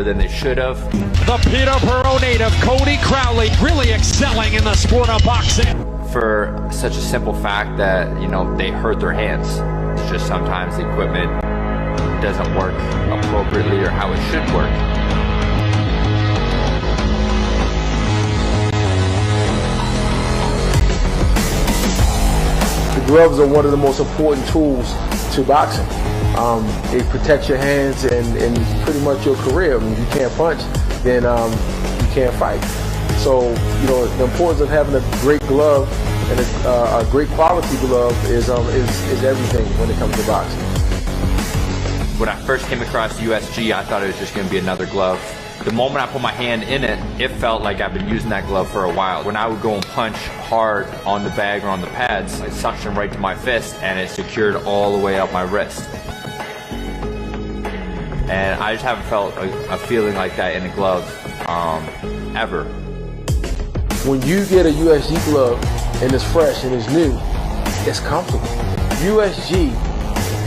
than they should have. The Peterborough native, Cody Crowley, really excelling in the sport of boxing. For such a simple fact that, they hurt their hands. It's just sometimes the equipment doesn't work appropriately or how it should work. The gloves are one of the most important tools to boxing. It protects your hands and pretty much your career. I mean, if you can't punch, then you can't fight. So, the importance of having a great glove and a great quality glove is everything when it comes to boxing. When I first came across USG, I thought it was just going to be another glove. The moment I put my hand in it, it felt like I've been using that glove for a while. When I would go and punch hard on the bag or on the pads, it suctioned right to my fist and it secured all the way up my wrist. And I just haven't felt a feeling like that in a glove ever. When you get a USG glove and it's fresh and it's new, it's comfortable. USG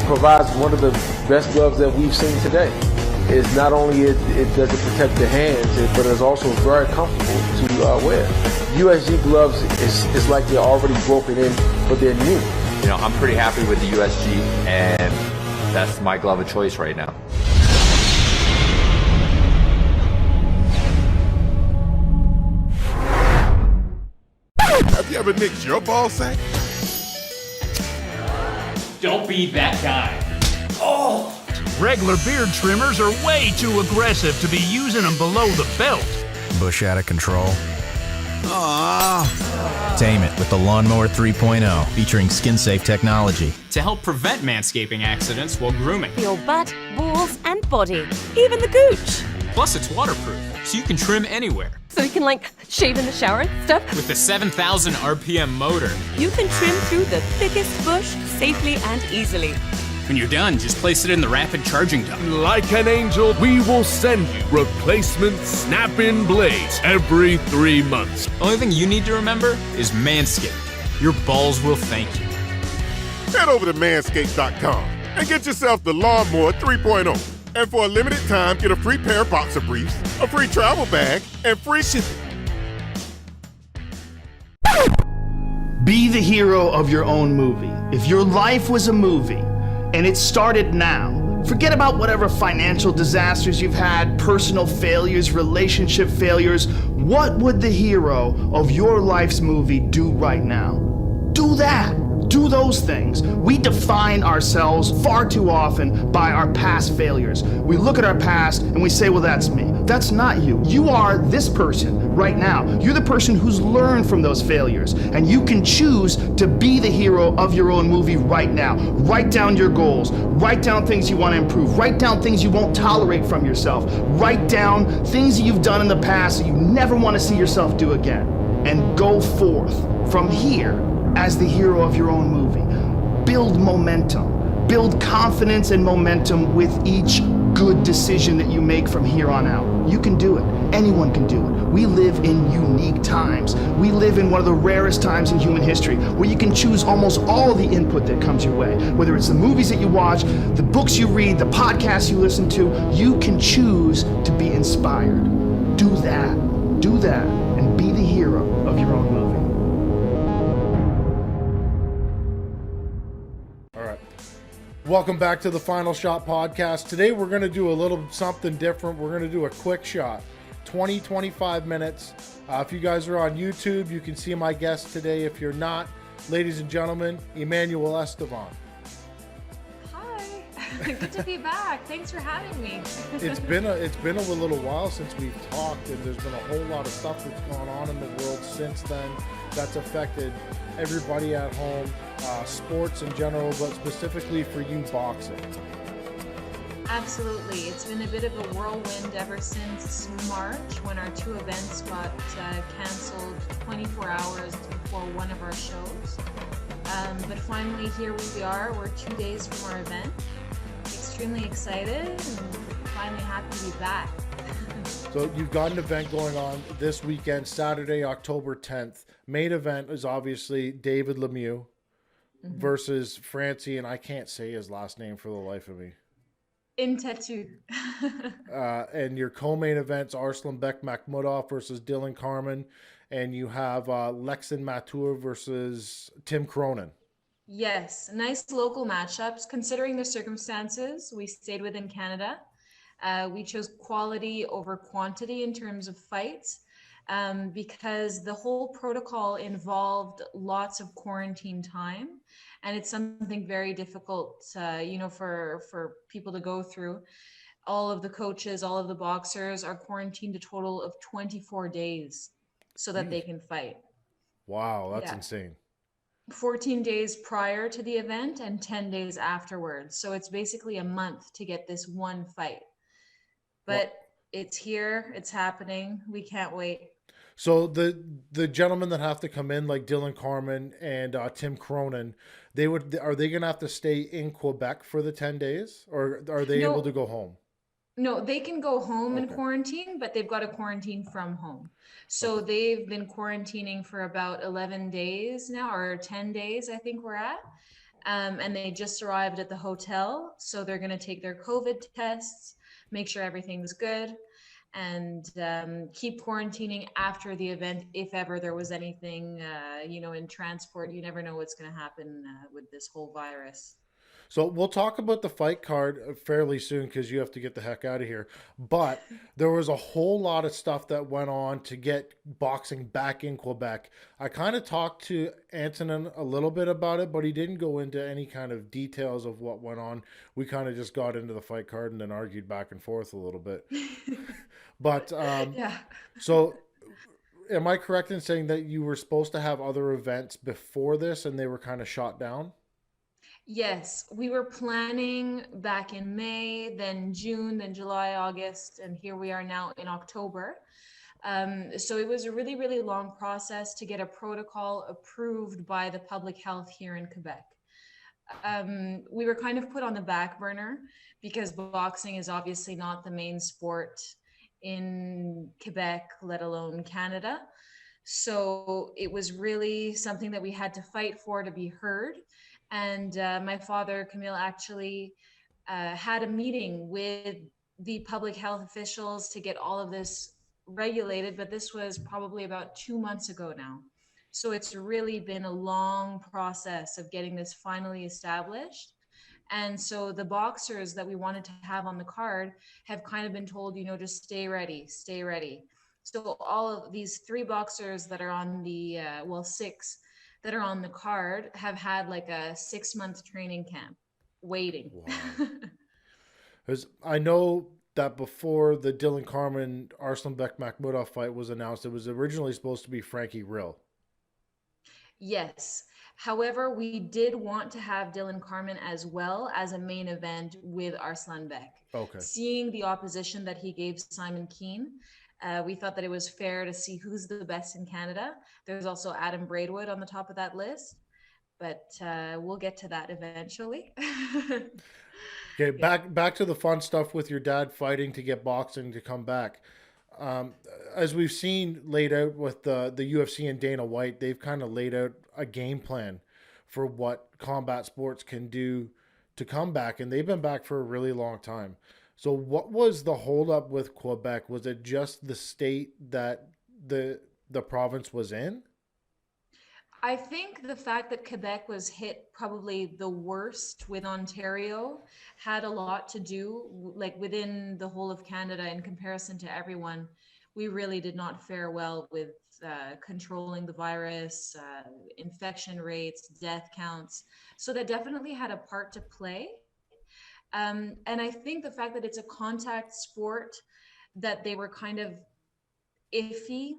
provides one of the best gloves that we've seen today. It's not only it does it protect the hands, but it's also very comfortable to wear. USG gloves is like they're already broken in, but they're new. I'm pretty happy with the USG, and that's my glove of choice right now. Have you ever nicked your ball sack? Don't be that guy. Oh! Regular beard trimmers are way too aggressive to be using them below the belt. Bush out of control? Aww. Tame it with the Lawnmower 3.0, featuring skin-safe technology. To help prevent manscaping accidents while grooming. Your butt, balls, and body. Even the gooch. Plus, it's waterproof, so you can trim anywhere. So you can, shave in the shower and stuff. With the 7,000 RPM motor. You can trim through the thickest bush safely and easily. When you're done, just place it in the rapid charging dock. Like an angel, we will send you replacement snap-in blades every 3 months. Only thing you need to remember is Manscaped. Your balls will thank you. Head over to manscaped.com and get yourself the Lawnmower 3.0. And for a limited time, get a free pair of boxer briefs, a free travel bag, and free shipping. Be the hero of your own movie. If your life was a movie, and it started now, forget about whatever financial disasters you've had, personal failures, relationship failures. What would the hero of your life's movie do right now? Do that. Do those things. We define ourselves far too often by our past failures. We look at our past and we say, well, that's me. That's not you. You are this person right now. You're the person who's learned from those failures, and you can choose to be the hero of your own movie right now. Write down your goals. Write down things you want to improve. Write down things you won't tolerate from yourself. Write down things that you've done in the past that you never want to see yourself do again. And go forth from here as the hero of your own movie. Build momentum. Build confidence and momentum with each good decision that you make from here on out. You can do it. Anyone can do it. We live in unique times. We live in one of the rarest times in human history where you can choose almost all the input that comes your way. Whether it's the movies that you watch, the books you read, the podcasts you listen to, you can choose to be inspired. Do that. Do that and be the hero of your own movie. Welcome back to the Final Shot Podcast. Today we're going to do a little something different. We're going to do a quick shot, 20-25 minutes. If you guys are on YouTube, you can see my guest today. If you're not, ladies and gentlemen, Emanuelle Estephan. Hi, good to be back. Thanks for having me. It's been a little while since we've talked, and there's been a whole lot of stuff that's gone on in the world since then that's affected everybody at home, sports in general, but specifically for you, boxing. Absolutely. It's been a bit of a whirlwind ever since March when our two events got canceled 24 hours before one of our shows. But finally, here we are. We're 2 days from our event. Extremely excited and finally happy to be back. So you've got an event going on this weekend, Saturday, October 10th. Main event is obviously David Lemieux versus Francie, and I can't say his last name for the life of me. In tattoo. And your co-main events: Arslanbek Makhmudov versus Dylan Carmen, and you have Lexin Matur versus Tim Cronin. Yes, nice local matchups. Considering the circumstances, we stayed within Canada. We chose quality over quantity in terms of fights because the whole protocol involved lots of quarantine time, and it's something very difficult, for people to go through. All of the coaches, all of the boxers are quarantined a total of 24 days so that they Jeez. can fight. Wow, that's Yeah. insane. 14 days prior to the event and 10 days afterwards. So it's basically a month to get this one fight. Well, But it's here, it's happening. We can't wait. so the gentlemen that have to come in, like Dylan Carmen and Tim Cronin, are they gonna have to stay in Quebec for the 10 days, or are they able to No, go home? no, they can go home in Okay. quarantine, but they've got to quarantine from home. So Okay. they've been quarantining for about 11 days now, or 10 days, I think we're at. And they just arrived at the hotel. So they're going to take their COVID tests, make sure everything's good, and keep quarantining after the event if ever there was anything, in transport. You never know what's going to happen with this whole virus. So we'll talk about the fight card fairly soon because you have to get the heck out of here. But there was a whole lot of stuff that went on to get boxing back in Quebec. I kind of talked to Antonin a little bit about it, but he didn't go into any kind of details of what went on. We kind of just got into the fight card and then argued back and forth a little bit. But Yeah. so am I correct in saying that you were supposed to have other events before this and they were kind of shot down? Yes, we were planning back in May, then June, then July, August, and here we are now in October. So it was a really, really long process to get a protocol approved by the public health here in Quebec. We were kind of put on the back burner because boxing is obviously not the main sport in Quebec, let alone Canada. So it was really something that we had to fight for to be heard. And my father, Camille, actually had a meeting with the public health officials to get all of this regulated, but this was probably about 2 months ago now. So it's really been a long process of getting this finally established. And so the boxers that we wanted to have on the card have kind of been told, just stay ready, stay ready. So all of these three boxers that are on the, six that are on the card have had like a 6 month training camp waiting. Wow. Because I know that before the Dylan Carmen Arslanbek Makhmudov fight was announced, it was originally supposed to be Frankie Rill. Yes. However, we did want to have Dylan Carmen as well as a main event with Arslanbek. Okay. Seeing the opposition that he gave Simon Keane, we thought that it was fair to see who's the best in Canada. There's also Adam Braidwood on the top of that list, but we'll get to that eventually. Okay, back to the fun stuff with your dad fighting to get boxing to come back. As we've seen laid out with the UFC and Dana White, they've kind of laid out a game plan for what combat sports can do to come back, and they've been back for a really long time. So what was the holdup with Quebec? Was it just the state that the province was in? I think the fact that Quebec was hit probably the worst with Ontario had a lot to do, like within the whole of Canada in comparison to everyone. We really did not fare well with controlling the virus, infection rates, death counts. So that definitely had a part to play. And I think the fact that it's a contact sport, that they were kind of iffy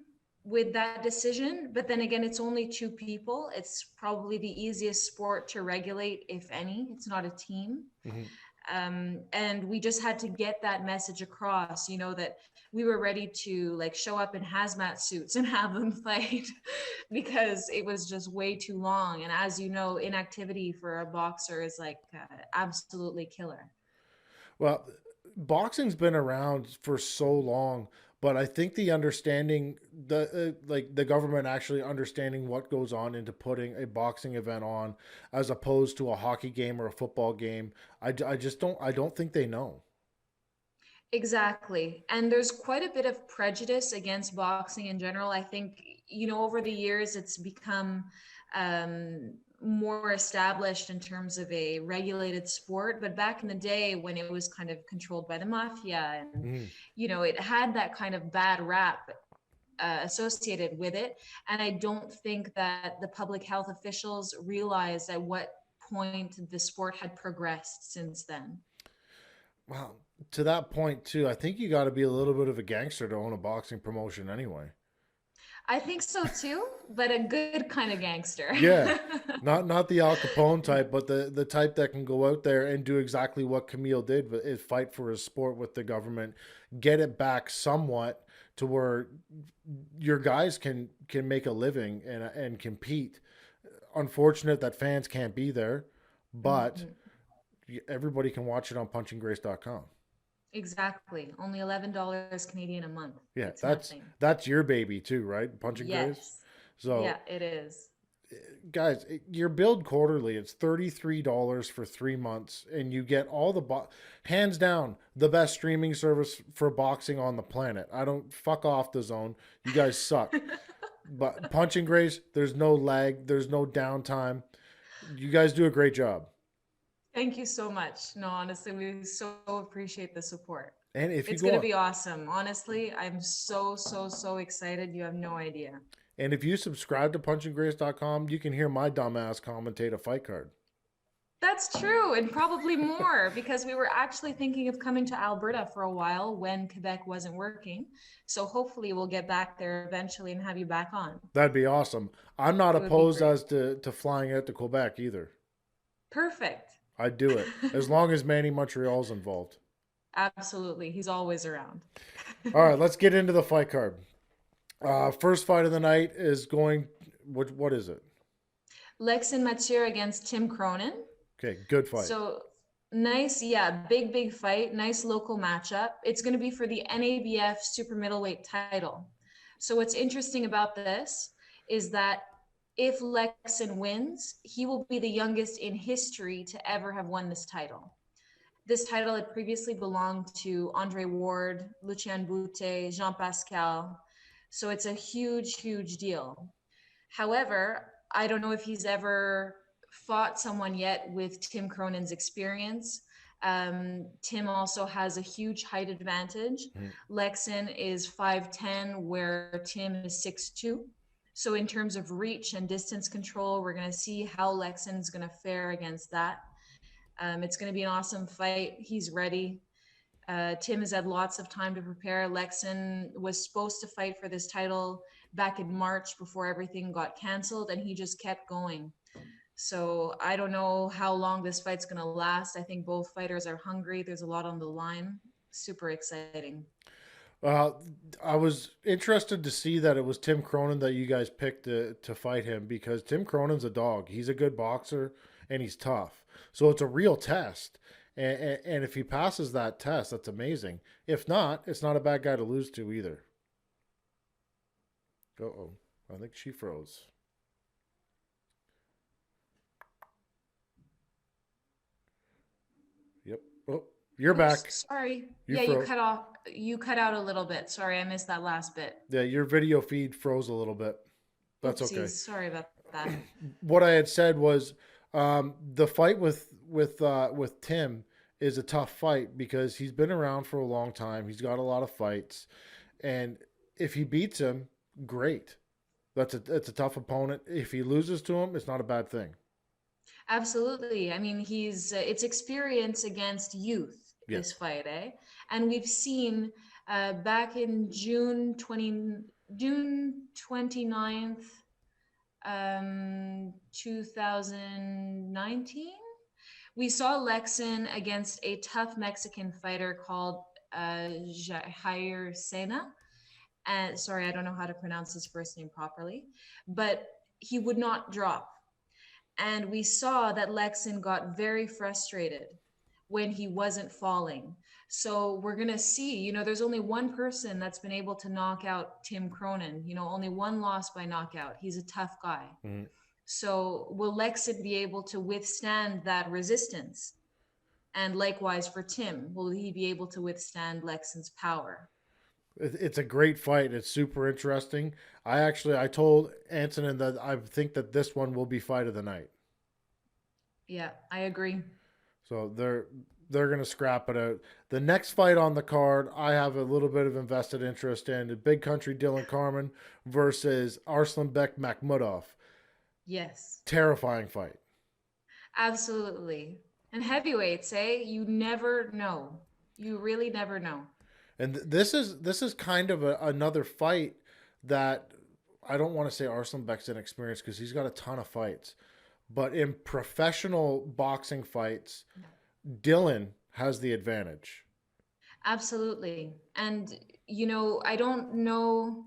with that decision. But then again, it's only two people. It's probably the easiest sport to regulate, if any. It's not a team. Mm-hmm. And we just had to get that message across, that we were ready to like show up in hazmat suits and have them fight because it was just way too long. And as you know, inactivity for a boxer is like absolutely killer. Well, boxing's been around for so long, But I think the understanding, the government actually understanding what goes on into putting a boxing event on, as opposed to a hockey game or a football game, I just don't think they know. Exactly. And there's quite a bit of prejudice against boxing in general. I think, over the years, it's become more established in terms of a regulated sport. But back in the day when it was kind of controlled by the mafia and, it had that kind of bad rap associated with it. And I don't think that the public health officials realized at what point the sport had progressed since then. Well, to that point too, I think you got to be a little bit of a gangster to own a boxing promotion anyway. I think so too, but a good kind of gangster. Yeah, not the Al Capone type, but the type that can go out there and do exactly what Camille did, but is fight for his sport with the government, get it back somewhat to where your guys can make a living and compete. Unfortunate that fans can't be there, but everybody can watch it on punchinggrace.com. Exactly. Only $11 Canadian a month. Yeah, It's that's nothing. that's your baby too, right? Punching Grace. Yes. So Yeah, it is. guys, you're billed quarterly. It's $33 for 3 months, and you get all the hands down the best streaming service for boxing on the planet. I don't fuck off the zone. You guys suck. But Punching Grace, there's no lag, there's no downtime. You guys do a great job. Thank you so much. No, honestly, we so appreciate the support. And if you It's go going to on, be awesome. Honestly, I'm so excited. You have no idea. and if you subscribe to punchinggrace.com, you can hear my dumbass commentate a fight card. That's true, and probably more because we were actually thinking of coming to Alberta for a while when Quebec wasn't working. So hopefully we'll get back there eventually and have you back on. That'd be awesome. I'm not It would be opposed great. as to flying out to Quebec either. Perfect. I'd do it as long as Manny Montreal's involved. Absolutely. He's always around. All right, let's get into the fight card. First fight of the night is going. What is it? Lexin Mathieu against Tim Cronin. Okay, good fight. So nice, yeah, big fight. Nice local matchup. It's going to be for the NABF super middleweight title. So what's interesting about this is that if Lexin wins, he will be the youngest in history to ever have won this title. This title had previously belonged to Andre Ward, Lucien Boutte, Jean Pascal. So it's a huge deal. However, I don't know if he's ever fought someone yet with Tim Cronin's experience. Tim also has a huge height advantage. Lexin is 5'10", where Tim is 6'2". So in terms of reach and distance control, we're going to see how Lexin is going to fare against that. It's going to be an awesome fight. He's ready. Tim has had lots of time to prepare. Lexin was supposed to fight for this title back in March before everything got canceled, and he just kept going. So I don't know how long this fight's going to last. I think both fighters are hungry. There's a lot on the line. Super exciting. I was interested to see that it was Tim Cronin that you guys picked to fight him, because Tim Cronin's a dog. He's a good boxer and he's tough. So it's a real test. And if he passes that test, that's amazing. If not, it's not a bad guy to lose to either. Uh-oh. I think she froze. Yep. Oh, you're back. Sorry. You You froze. cut off. You cut out a little bit. Sorry, I missed that last bit. Yeah, your video feed froze a little bit. That's Oopsies. okay. Sorry about that. What I had said was the fight with Tim is a tough fight because he's been around for a long time. He's got a lot of fights, and if he beats him, great. It's a tough opponent. If he loses to him, it's not a bad thing. Absolutely. I mean, it's experience against youth, Yeah. this fight, eh? And we've seen back in June 29th, 2019, we saw Lexin against a tough Mexican fighter called Jair Sena. And sorry, I don't know how to pronounce his first name properly, but he would not drop. And we saw that Lexin got very frustrated when he wasn't falling. So we're going to see, there's only one person that's been able to knock out Tim Cronin, only one loss by knockout. He's a tough guy. Mhm. So will Lexit be able to withstand that resistance? And likewise for Tim, will he be able to withstand Lexon's power? It's a great fight. It's super interesting. I told Antonin that I think that this one will be fight of the night. Yeah, I agree. So they're gonna scrap it out. The next fight on the card, I have a little bit of invested interest in. The Big Country Dylan Carmen versus Arslanbek Makhmudov. Yes. Terrifying fight. Absolutely. And heavyweights, you never know. You really never know. And this is kind of another fight that I don't want to say Arslanbek's inexperienced because he's got a ton of fights. But in professional boxing fights, Dylan has the advantage. Absolutely. And, I don't know.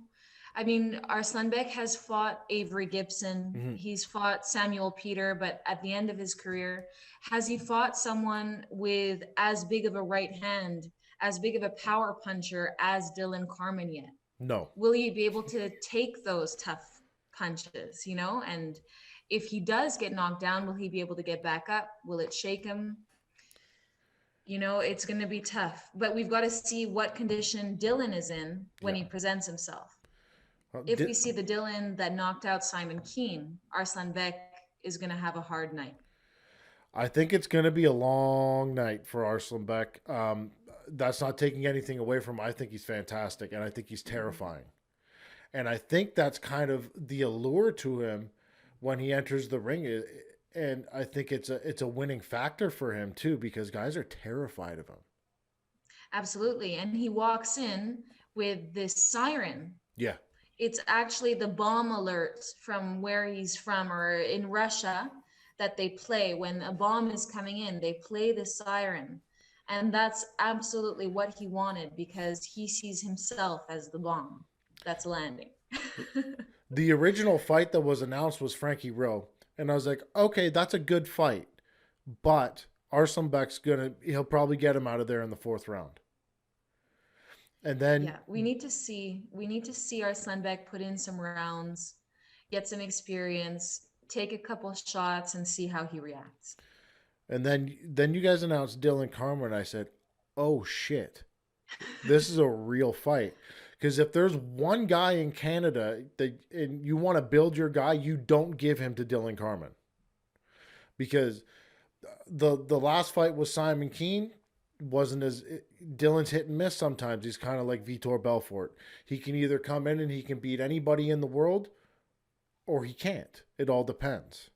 I mean, Arslanbek has fought Avery Gibson. Mm-hmm. He's fought Samuel Peter, but at the end of his career, has he fought someone with as big of a right hand, as big of a power puncher as Dylan Carmen yet? No. Will he be able to take those tough punches, And if he does get knocked down, will he be able to get back up? Will it shake him? It's going to be tough. But we've got to see what condition Dylan is in when he presents himself. If we see the Dylan that knocked out Simon Keane, Arslanbek is going to have a hard night. I think it's going to be a long night for Arslanbek. That's not taking anything away from him. I think he's fantastic, and I think he's terrifying. And I think that's kind of the allure to him when he enters the ring. And I think it's a winning factor for him, too, because guys are terrified of him. Absolutely. And he walks in with this siren. Yeah. It's actually the bomb alerts from where he's from, or in Russia, that they play. When a bomb is coming in, they play the siren. And that's absolutely what he wanted, because he sees himself as the bomb that's landing. The original fight that was announced was Frankie Rowe. And I was like, okay, that's a good fight. But Arslanbek's he'll probably get him out of there in the 4th round. And then we need to see Arslanbek put in some rounds, get some experience, take a couple shots, and see how he reacts. And then you guys announced Dylan Carmen, and I said, oh shit, this is a real fight. Because if there's one guy in Canada and you want to build your guy, you don't give him to Dylan Carmen. Because the last fight was Simon Keane. Dylan's hit and miss sometimes. He's kind of like Vitor Belfort. He can either come in and he can beat anybody in the world, or he can't. It all depends.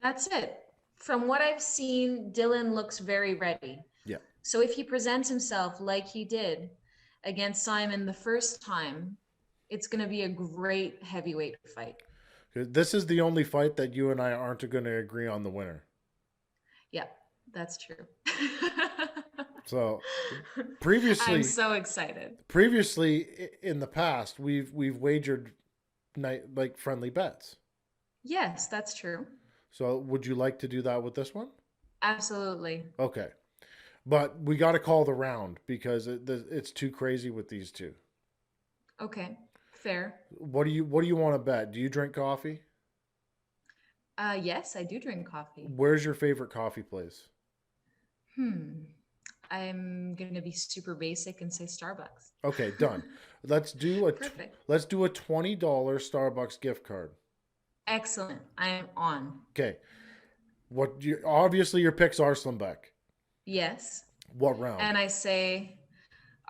That's it. From what I've seen, Dylan looks very ready. Yeah. So if he presents himself like he did against Simon the first time, it's going to be a great heavyweight fight. This is the only fight that you and I aren't going to agree on the winner. Yeah, that's true. So previously, I'm so excited. Previously, in the past, we've wagered like friendly bets. Yes, that's true. So would you like to do that with this one? Absolutely. Okay. But we got to call the round because it's too crazy with these two. Okay, fair. What do you want to bet? Do you drink coffee? Yes, I do drink coffee. Where's your favorite coffee place? I'm going to be super basic and say Starbucks. Okay, done. Let's do a Perfect. Let's do a $20 Starbucks gift card. Excellent. I am on. Okay. Obviously your pick's Arslanbek. Yes. What round? And I say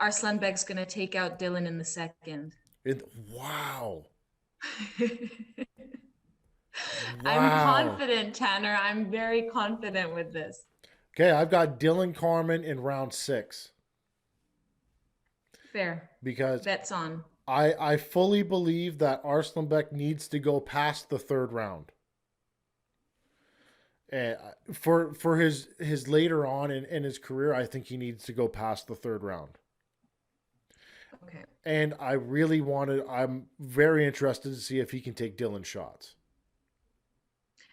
Arslanbek's going to take out Dylan in the second. Wow. I'm confident, Tanner. I'm very confident with this. Okay, I've got Dylan Carmen in round 6. Fair. Because bet's on. I fully believe that Arslanbek needs to go past the 3rd round. And for his later on in his career, I think he needs to go past the 3rd round. Okay. And I'm very interested to see if he can take Dylan's shots.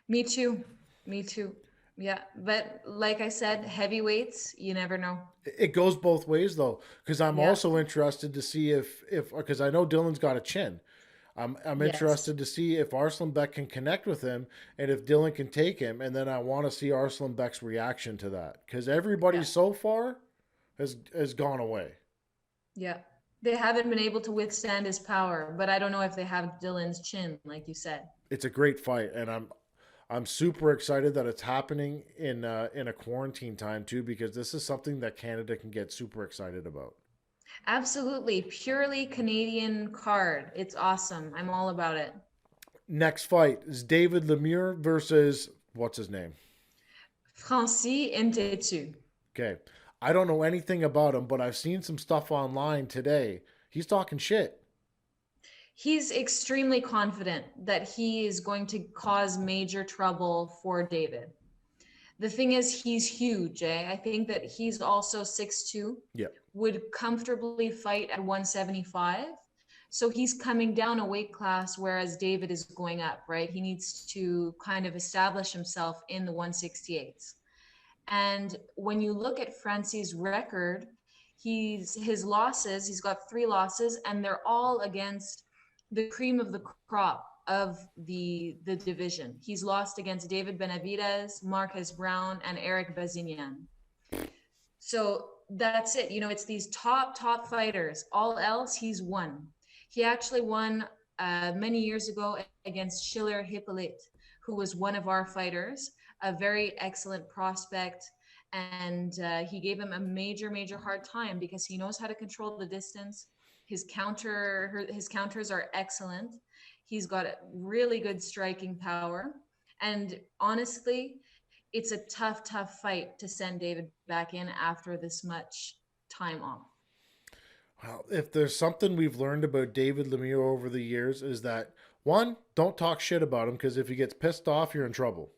Me too. Me too. Yeah, but like I said, heavyweights, you never know. It goes both ways though, because I'm Yeah. also interested to see if because I know Dylan's got a chin. I'm Yes. interested to see if Arslan Beck can connect with him and if Dylan can take him, and then I want to see Arslan Beck's reaction to that because everybody Yeah. so far has gone away. Yeah. They haven't been able to withstand his power, but I don't know if they have Dylan's chin, like you said. It's a great fight, and I'm super excited that it's happening in a quarantine time too, because this is something that Canada can get super excited about. Absolutely. Purely Canadian card. It's awesome. I'm all about it. Next fight is David Lemieux versus what's his name? Francis Ntetu. Okay. I don't know anything about him, but I've seen some stuff online today. He's talking shit. He's extremely confident that he is going to cause major trouble for David. The thing is, he's huge. I think that he's also 6'2", Yeah. would comfortably fight at 175. So he's coming down a weight class, whereas David is going up, right? He needs to kind of establish himself in the 168s. And when you look at Francie's record, his losses, he's got 3 losses, and they're all against the cream of the crop of the division. He's lost against David Benavidez, Marquez Brown, and Eric Bazinian. So that's it. It's these top fighters. All else, he's won. He actually won many years ago against Schiller Hippolyte, who was one of our fighters, a very excellent prospect. And he gave him a major hard time because he knows how to control the distance. His counters are excellent. He's got really good striking power. And honestly, it's a tough fight to send David back in after this much time off. Well, if there's something we've learned about David Lemieux over the years is that, one, don't talk shit about him, because if he gets pissed off, you're in trouble.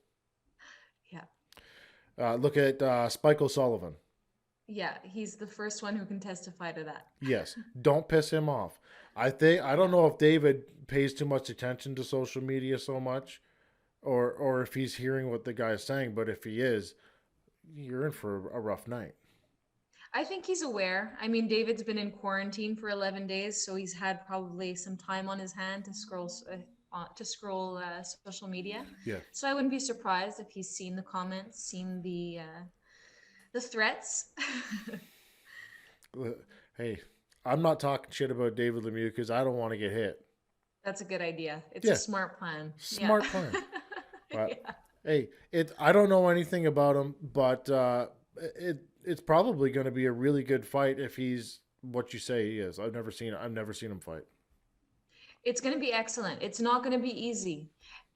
Yeah. Look at Spike O'Sullivan. Yeah, he's the first one who can testify to that. Yes, don't piss him off. I don't know if David pays too much attention to social media so much, or if he's hearing what the guy's saying, but if he is, you're in for a rough night. I think he's aware. I mean, David's been in quarantine for 11 days, so he's had probably some time on his hand to scroll social media. Yeah. So I wouldn't be surprised if he's seen the comments, seen the threats. Hey, I'm not talking shit about David Lemieux because I don't want to get hit. That's a good idea. It's a smart plan. Smart plan. But, hey, I don't know anything about him, but it's probably going to be a really good fight if he's what you say he is. I've never seen him fight. It's going to be excellent. It's not going to be easy.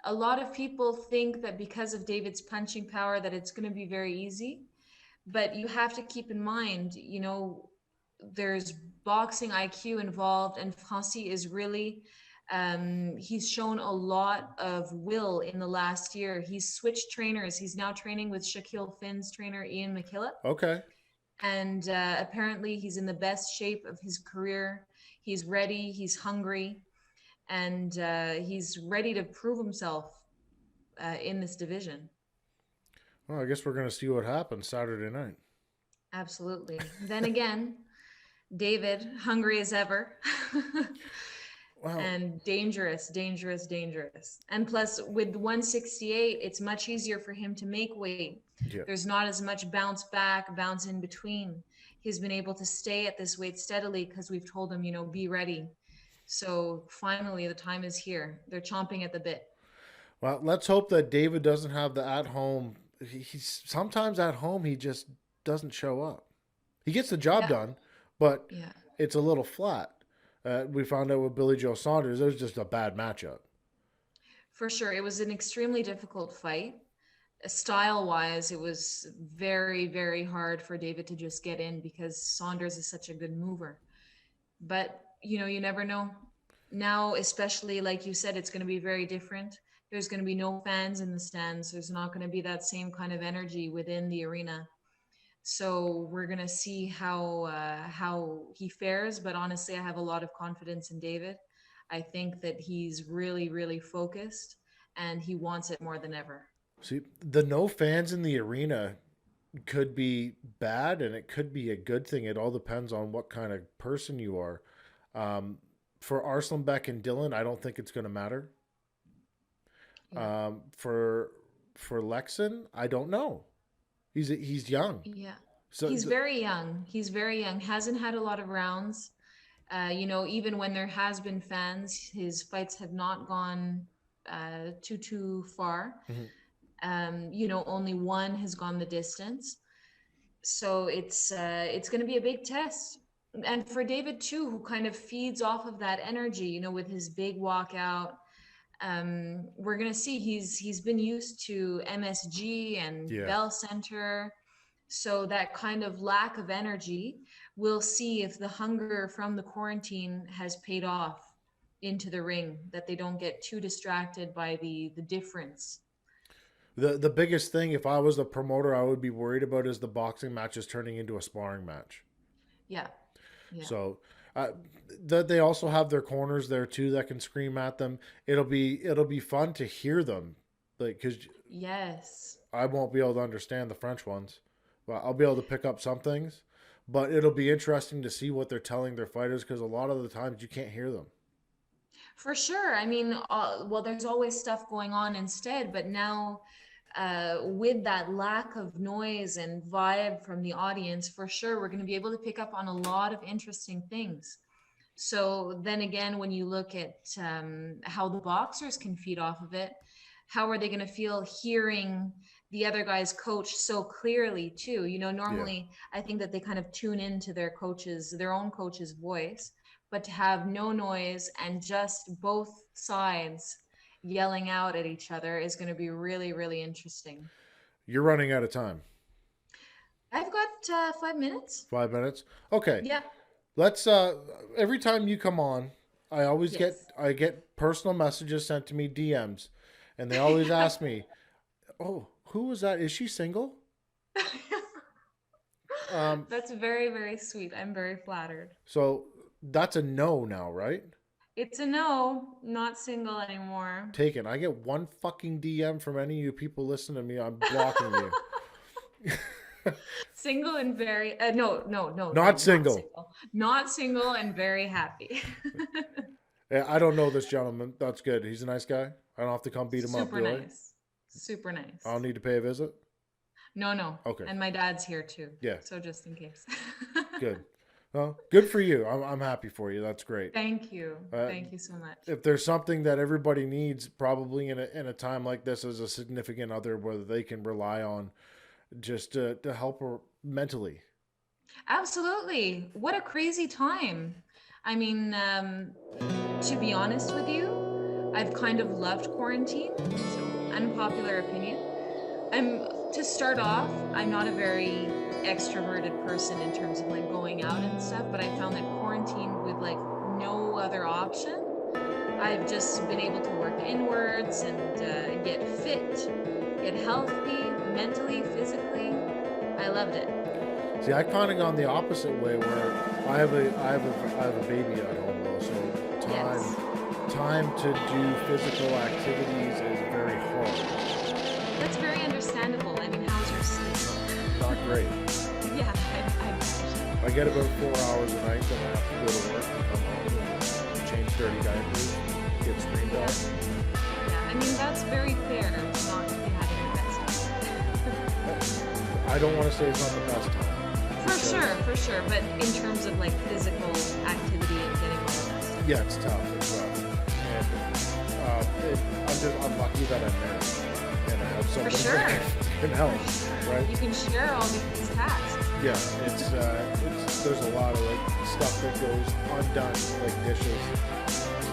A lot of people think that because of David's punching power that it's going to be very easy, but you have to keep in mind, there's boxing IQ involved, and Francis is really he's shown a lot of will in the last year. He's switched trainers. He's now training with Shaquille Finn's trainer, Ian McKillop. Okay. And apparently he's in the best shape of his career. He's ready. He's hungry. And he's ready to prove himself in this division. Well, I guess we're going to see what happens Saturday night. Absolutely. Then again, David, hungry as ever. Wow. And dangerous. And plus, with 168, it's much easier for him to make weight. Yeah. There's not as much bounce back, bounce in between. He's been able to stay at this weight steadily because we've told him, be ready. So finally, the time is here. They're chomping at the bit. Well, let's hope that David doesn't have the at-home. He's sometimes at home he just doesn't show up. He gets the job done, but it's a little flat. We found out with Billy Joe Saunders, it was just a bad matchup. For sure. It was an extremely difficult fight. Style-wise, it was very, very hard for David to just get in because Saunders is such a good mover. But, you never know. Now, especially like you said, it's going to be very different. There's going to be no fans in the stands. There's not going to be that same kind of energy within the arena. So we're going to see how he fares. But honestly, I have a lot of confidence in David. I think that he's really, really focused and he wants it more than ever. See, the no fans in the arena could be bad and it could be a good thing. It all depends on what kind of person you are. For Arslan Beck and Dylan, I don't think it's going to matter. Yeah. For Lexon, I don't know. He's young. Yeah. So He's very young. He's very young. Hasn't had a lot of rounds. Even when there has been fans, his fights have not gone too far. Only one has gone the distance. So it's going to be a big test. And for David too, who kind of feeds off of that energy, with his big walkout. We're going to see he's been used to MSG and Bell Center. So that kind of lack of energy, we'll see if the hunger from the quarantine has paid off into the ring, that they don't get too distracted by the difference. The biggest thing, if I was the promoter, I would be worried about is the boxing matches turning into a sparring match. Yeah. So that they also have their corners there too that can scream at them. It'll be fun to hear them, because yes, I won't be able to understand the French ones. Well, I'll be able to pick up some things, but it'll be interesting to see what they're telling their fighters, because a lot of the times you can't hear them. For sure. I mean, there's always stuff going on instead, but now with that lack of noise and vibe from the audience, for sure, we're going to be able to pick up on a lot of interesting things. So then again, when you look at how the boxers can feed off of it, how are they going to feel hearing the other guy's coach so clearly too? Normally I think that they kind of tune into their own coach's voice, but to have no noise and just both sides yelling out at each other is going to be really, really interesting. You're running out of time. I've got 5 minutes. 5 minutes? Okay. Yeah. Let's, every time you come on, I always get personal messages sent to me, DMs, and they always ask me, oh, who was that? Is she single? That's very, very sweet. I'm very flattered. So that's a no now, right? It's a no, not single anymore. Taken. I get one fucking DM from any of you people listening to me, I'm blocking you. Single and very no, not single. Not single and very happy. Yeah, I don't know this gentleman. That's good. He's a nice guy. I don't have to come beat him up, Super nice. Super nice. I don't need to pay a visit? No. Okay. And my dad's here too. Yeah. So just in case. Good. Well, good for you. I'm happy for you. That's great. Thank you. Thank you so much. If there's something that everybody needs, probably in a time like this, as a significant other, where they can rely on, just to help her mentally. Absolutely. What a crazy time. I mean, to be honest with you, I've kind of loved quarantine. So, unpopular opinion. To start off, I'm not a very extroverted person in terms of like going out and stuff, but I found that quarantine with like no other option, I've just been able to work inwards and get fit, get healthy, mentally, physically. I loved it. See, I kind of gone the opposite way, where I have a baby at home though, so time to do physical activities is very hard. That's very understandable. I mean, how's your sleep? Not great. Yeah, I get about 4 hours a night, then I have to go to work and come home and change dirty diapers, get screamed at. Yeah, I mean, that's very fair to not be having the best time. I don't want to say it's not the best time. For sure. But in terms of like physical activity and getting all of that stuff. Yeah, it's tough. It's rough. And I'm lucky that I'm married and I have somebody that can help. Right? You can share all these tasks. Yeah, it's there's a lot of like stuff that goes undone, like dishes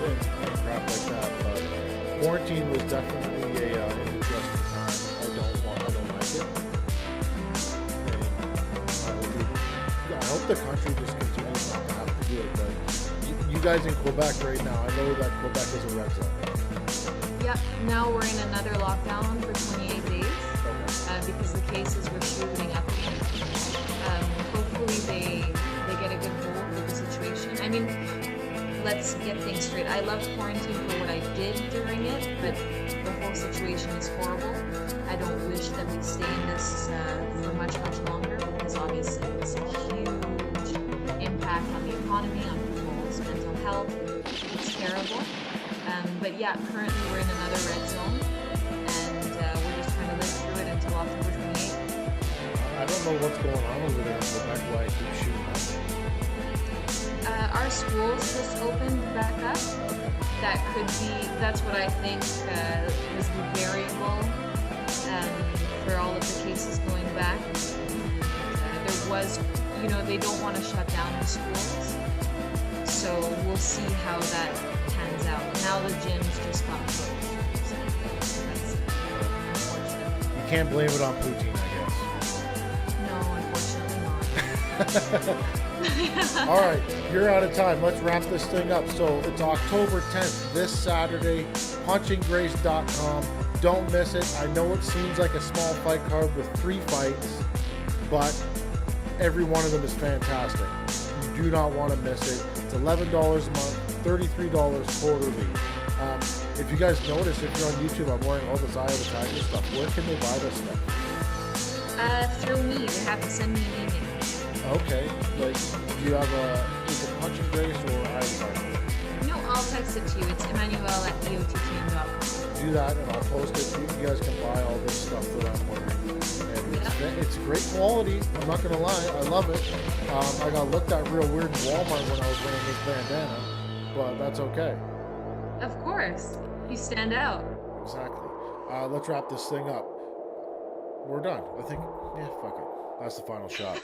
and crap like that. But quarantine was definitely an interesting time. I don't like it. And I hope the country just continues not to have to do it. But you guys in Quebec right now, I know that Quebec is a red zone. Yep. Now we're in another lockdown for 28 days because the cases were shooting up. Hopefully they get a good hold of the situation. I mean, let's get things straight. I love quarantine for what I did during it, but the whole situation is horrible. I don't wish that we stay in this for much, much longer, because obviously it's a huge impact on the economy, on people's mental health. It's terrible. But yeah, currently we're in another red zone, and we're just trying to live through it until October 28th. I don't know what's going on over there in Quebec, why I keep shooting up. Our schools just opened back up. That's what I think was the variable for all of the cases going back. There was, they don't want to shut down the schools. So we'll see how that pans out. Now the gyms just got closed. So that's unfortunate. You can't blame it on Putin, I guess. No, unfortunately not. All right, you're out of time. Let's wrap this thing up. So it's October 10th, this Saturday, punchinggrace.com. Don't miss it. I know it seems like a small fight card with 3 fights, but every one of them is fantastic. You do not want to miss it. It's $11 a month, $33 quarterly. If you guys notice, if you're on YouTube, I'm wearing all this Eye of the Tiger stuff. Where can they buy this stuff? Through me. They have to send me an email. Okay, like, do you have is it Punch and Grace or Eye of the Tiger? No, I'll text it to you. It's Emanuelle@eottm.com. Do that, and I'll post it. You guys can buy all this stuff that I'm wearing. And it's great quality. I'm not going to lie. I love it. I got looked at real weird in Walmart when I was wearing this bandana, but that's okay. Of course. You stand out. Exactly. Let's wrap this thing up. We're done. I think, fuck it. That's the final shot.